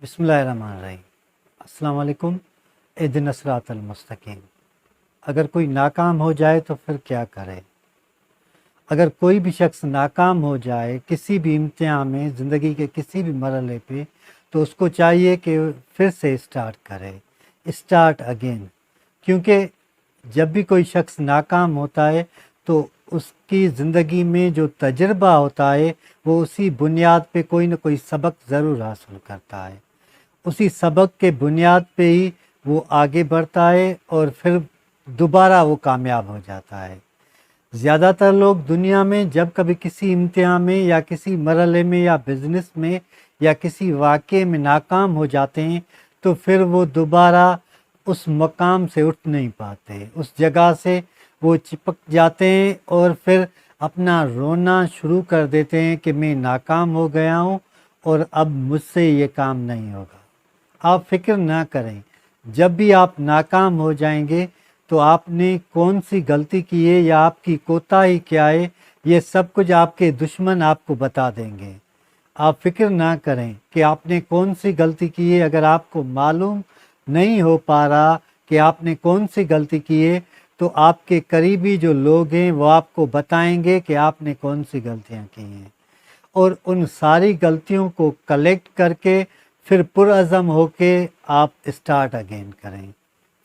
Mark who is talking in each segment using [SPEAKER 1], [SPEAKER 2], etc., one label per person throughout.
[SPEAKER 1] بسم اللہ الرحمن الرحیم۔ السلام علیکم۔ اہدنا الصراط المستقیم۔ اگر کوئی ناکام ہو جائے تو پھر کیا کرے؟ اگر کوئی بھی شخص ناکام ہو جائے کسی بھی امتحان میں، زندگی کے کسی بھی مرحلے پہ، تو اس کو چاہیے کہ پھر سے اسٹارٹ کرے، اسٹارٹ اگین۔ کیونکہ جب بھی کوئی شخص ناکام ہوتا ہے تو اس کی زندگی میں جو تجربہ ہوتا ہے وہ اسی بنیاد پہ کوئی نہ کوئی سبق ضرور حاصل کرتا ہے۔ اسی سبق کے بنیاد پہ ہی وہ آگے بڑھتا ہے اور پھر دوبارہ وہ کامیاب ہو جاتا ہے۔ زیادہ تر لوگ دنیا میں جب کبھی کسی امتحان میں یا کسی مرحلے میں یا بزنس میں یا کسی واقعے میں ناکام ہو جاتے ہیں تو پھر وہ دوبارہ اس مقام سے اٹھ نہیں پاتے، اس جگہ سے وہ چپک جاتے ہیں اور پھر اپنا رونا شروع کر دیتے ہیں کہ میں ناکام ہو گیا ہوں اور اب مجھ سے یہ کام نہیں ہوگا۔ آپ فکر نہ کریں، جب بھی آپ ناکام ہو جائیں گے تو آپ نے کون سی غلطی کی ہے یا آپ کی کوتاہی کیا ہے، یہ سب کچھ آپ کے دشمن آپ کو بتا دیں گے۔ آپ فکر نہ کریں کہ آپ نے کون سی غلطی کی ہے۔ اگر آپ کو معلوم نہیں ہو پا رہا کہ آپ نے کون سی غلطی کی ہے تو آپ کے قریبی جو لوگ ہیں وہ آپ کو بتائیں گے کہ آپ نے کون سی غلطیاں کی ہیں، اور ان ساری غلطیوں کو کلیکٹ کر کے پھر پرعزم ہو کے آپ اسٹارٹ اگین کریں،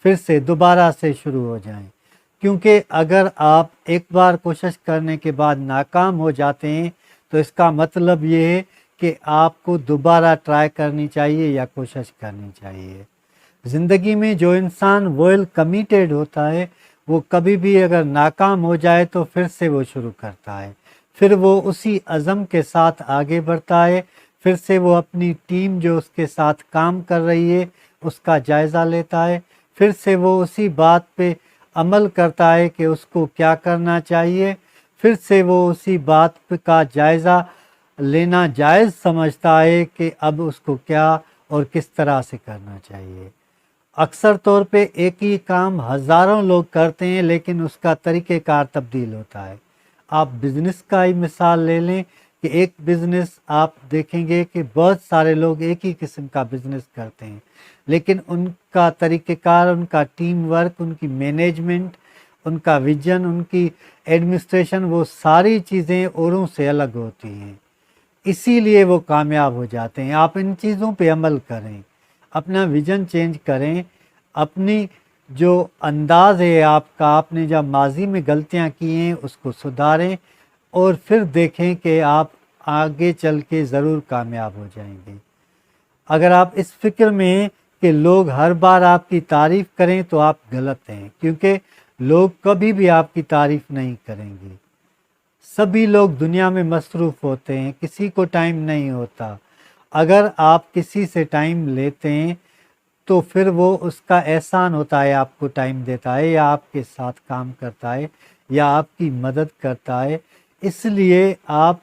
[SPEAKER 1] پھر سے دوبارہ سے شروع ہو جائیں۔ کیونکہ اگر آپ ایک بار کوشش کرنے کے بعد ناکام ہو جاتے ہیں تو اس کا مطلب یہ ہے کہ آپ کو دوبارہ ٹرائی کرنی چاہیے یا کوشش کرنی چاہیے۔ زندگی میں جو انسان ویل کمیٹیڈ ہوتا ہے وہ کبھی بھی اگر ناکام ہو جائے تو پھر سے وہ شروع کرتا ہے، پھر وہ اسی عزم کے ساتھ آگے بڑھتا ہے، پھر سے وہ اپنی ٹیم جو اس کے ساتھ کام کر رہی ہے اس کا جائزہ لیتا ہے، پھر سے وہ اسی بات پہ عمل کرتا ہے کہ اس کو کیا کرنا چاہیے، پھر سے وہ اسی بات کا جائزہ لینا جائز سمجھتا ہے کہ اب اس کو کیا اور کس طرح سے کرنا چاہیے۔ اکثر طور پہ ایک ہی کام ہزاروں لوگ کرتے ہیں لیکن اس کا طریقہ کار تبدیل ہوتا ہے۔ آپ بزنس کا ہی مثال لے لیں کہ ایک بزنس آپ دیکھیں گے کہ بہت سارے لوگ ایک ہی قسم کا بزنس کرتے ہیں، لیکن ان کا طریقہ کار، ان کا ٹیم ورک، ان کی مینجمنٹ، ان کا ویژن، ان کی ایڈمنسٹریشن، وہ ساری چیزیں اوروں سے الگ ہوتی ہیں، اسی لیے وہ کامیاب ہو جاتے ہیں۔ آپ ان چیزوں پہ عمل کریں، اپنا ویژن چینج کریں، اپنی جو انداز ہے آپ کا، آپ نے جب ماضی میں غلطیاں کی ہیں اس کو سدھاریں اور پھر دیکھیں کہ آپ آگے چل کے ضرور کامیاب ہو جائیں گے۔ اگر آپ اس فکر میں ہیں کہ لوگ ہر بار آپ کی تعریف کریں تو آپ غلط ہیں، کیونکہ لوگ کبھی بھی آپ کی تعریف نہیں کریں گے۔ سبھی لوگ دنیا میں مصروف ہوتے ہیں، کسی کو ٹائم نہیں ہوتا۔ اگر آپ کسی سے ٹائم لیتے ہیں تو پھر وہ اس کا احسان ہوتا ہے، آپ کو ٹائم دیتا ہے یا آپ کے ساتھ کام کرتا ہے یا آپ کی مدد کرتا ہے۔ اس لیے آپ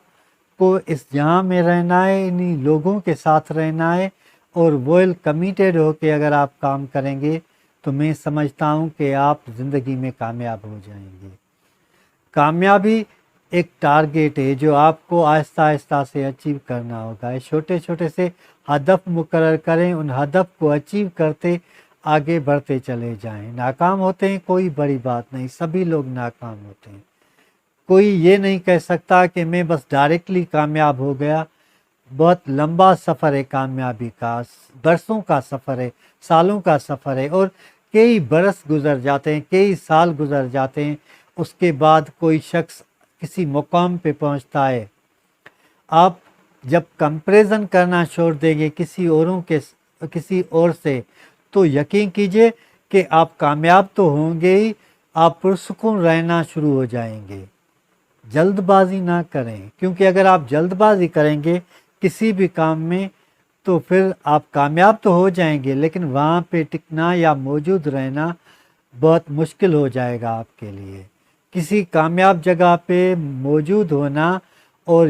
[SPEAKER 1] کو اس جہاں میں رہنا ہے، انہی لوگوں کے ساتھ رہنا ہے اور ویل کمیٹیڈ ہو کے اگر آپ کام کریں گے تو میں سمجھتا ہوں کہ آپ زندگی میں کامیاب ہو جائیں گے۔ کامیابی ایک ٹارگیٹ ہے جو آپ کو آہستہ آہستہ سے اچیو کرنا ہوگا۔ چھوٹے چھوٹے سے ہدف مقرر کریں، ان ہدف کو اچیو کرتے آگے بڑھتے چلے جائیں۔ ناکام ہوتے ہیں کوئی بڑی بات نہیں، سبھی لوگ ناکام ہوتے ہیں۔ کوئی یہ نہیں کہہ سکتا کہ میں بس ڈائریکٹلی کامیاب ہو گیا۔ بہت لمبا سفر ہے کامیابی کا، برسوں کا سفر ہے، سالوں کا سفر ہے، اور کئی برس گزر جاتے ہیں، کئی سال گزر جاتے ہیں، اس کے بعد کوئی شخص کسی مقام پہ پہنچتا ہے۔ آپ جب کمپیریزن کرنا چھوڑ دیں گے کسی اور سے تو یقین کیجئے کہ آپ کامیاب تو ہوں گے ہی، آپ پرسکون رہنا شروع ہو جائیں گے۔ جلد بازی نہ کریں، کیونکہ اگر آپ جلد بازی کریں گے کسی بھی کام میں تو پھر آپ کامیاب تو ہو جائیں گے لیکن وہاں پہ ٹکنا یا موجود رہنا بہت مشکل ہو جائے گا آپ کے لیے۔ کسی کامیاب جگہ پہ موجود ہونا اور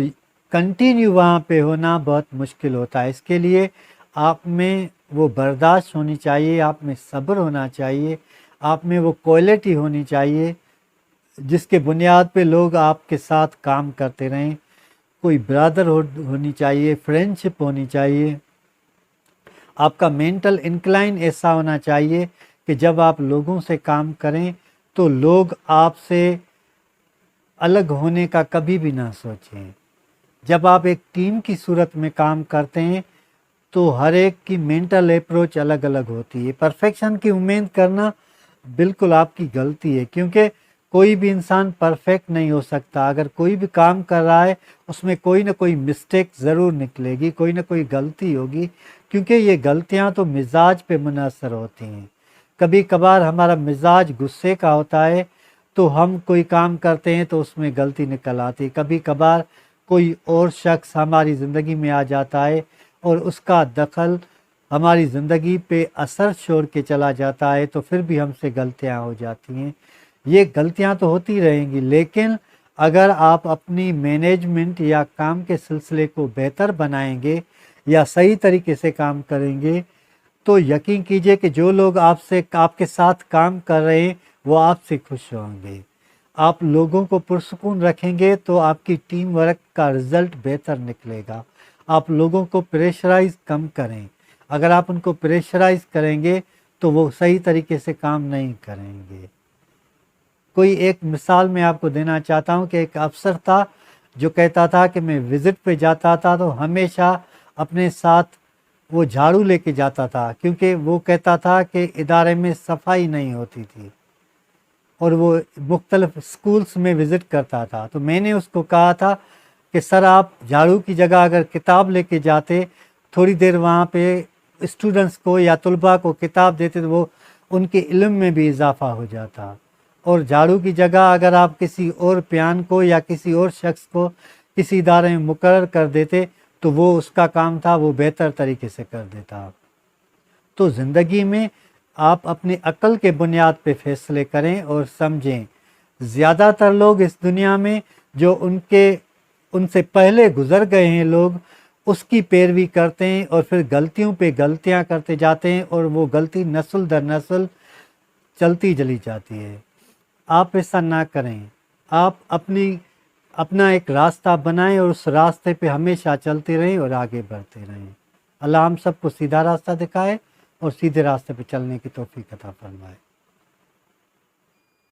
[SPEAKER 1] کنٹینیو وہاں پہ ہونا بہت مشکل ہوتا ہے۔ اس کے لیے آپ میں وہ برداشت ہونی چاہیے، آپ میں صبر ہونا چاہیے، آپ میں وہ کوالٹی ہونی چاہیے جس کے بنیاد پہ لوگ آپ کے ساتھ کام کرتے رہیں۔ کوئی برادرہڈ ہونی چاہیے، فرینڈشپ ہونی چاہیے، آپ کا مینٹل انکلائن ایسا ہونا چاہیے کہ جب آپ لوگوں سے کام کریں تو لوگ آپ سے الگ ہونے کا کبھی بھی نہ سوچیں۔ جب آپ ایک ٹیم کی صورت میں کام کرتے ہیں تو ہر ایک کی مینٹل اپروچ الگ الگ ہوتی ہے۔ پرفیکشن کی امید کرنا بالکل آپ کی غلطی ہے، کیونکہ کوئی بھی انسان پرفیکٹ نہیں ہو سکتا۔ اگر کوئی بھی کام کر رہا ہے اس میں کوئی نہ کوئی مسٹیک ضرور نکلے گی، کوئی نہ کوئی غلطی ہوگی، کیونکہ یہ غلطیاں تو مزاج پہ منحصر ہوتی ہیں۔ کبھی کبھار ہمارا مزاج غصے کا ہوتا ہے تو ہم کوئی کام کرتے ہیں تو اس میں غلطی نکل آتی۔ کبھی کبھار کوئی اور شخص ہماری زندگی میں آ جاتا ہے اور اس کا دخل ہماری زندگی پہ اثر چھوڑ کے چلا جاتا ہے تو پھر بھی ہم سے غلطیاں ہو جاتی ہیں۔ یہ غلطیاں تو ہوتی رہیں گی، لیکن اگر آپ اپنی مینجمنٹ یا کام کے سلسلے کو بہتر بنائیں گے یا صحیح طریقے سے کام کریں گے تو یقین کیجئے کہ جو لوگ آپ کے ساتھ کام کر رہے ہیں وہ آپ سے خوش ہوں گے۔ آپ لوگوں کو پرسکون رکھیں گے تو آپ کی ٹیم ورک کا رزلٹ بہتر نکلے گا۔ آپ لوگوں کو پریشرائز کم کریں۔ اگر آپ ان کو پریشرائز کریں گے تو وہ صحیح طریقے سے کام نہیں کریں گے۔ کوئی ایک مثال میں آپ کو دینا چاہتا ہوں کہ ایک افسر تھا جو کہتا تھا کہ میں وزٹ پہ جاتا تھا تو ہمیشہ اپنے ساتھ وہ جھاڑو لے کے جاتا تھا، کیونکہ وہ کہتا تھا کہ ادارے میں صفائی نہیں ہوتی تھی، اور وہ مختلف سکولز میں وزٹ کرتا تھا۔ تو میں نے اس کو کہا تھا کہ سر آپ جھاڑو کی جگہ اگر کتاب لے کے جاتے، تھوڑی دیر وہاں پہ اسٹوڈنٹس کو یا طلباء کو کتاب دیتے تو وہ ان کے علم میں بھی اضافہ ہو جاتا، اور جھاڑو کی جگہ اگر آپ کسی اور پیان کو یا کسی اور شخص کو کسی ادارے میں مقرر کر دیتے تو وہ اس کا کام تھا وہ بہتر طریقے سے کر دیتا۔ تو زندگی میں آپ اپنی عقل کے بنیاد پہ فیصلے کریں اور سمجھیں۔ زیادہ تر لوگ اس دنیا میں جو ان سے پہلے گزر گئے ہیں لوگ، اس کی پیروی کرتے ہیں اور پھر غلطیوں پہ غلطیاں کرتے جاتے ہیں، اور وہ غلطی نسل در نسل چلتی چلی جاتی ہے۔ آپ ایسا نہ کریں۔ آپ اپنا ایک راستہ بنائیں اور اس راستے پہ ہمیشہ چلتے رہیں اور آگے بڑھتے رہیں۔ اللہ ہم سب کو سیدھا راستہ دکھائے اور سیدھے راستے پہ چلنے کی توفیق عطا فرمائے۔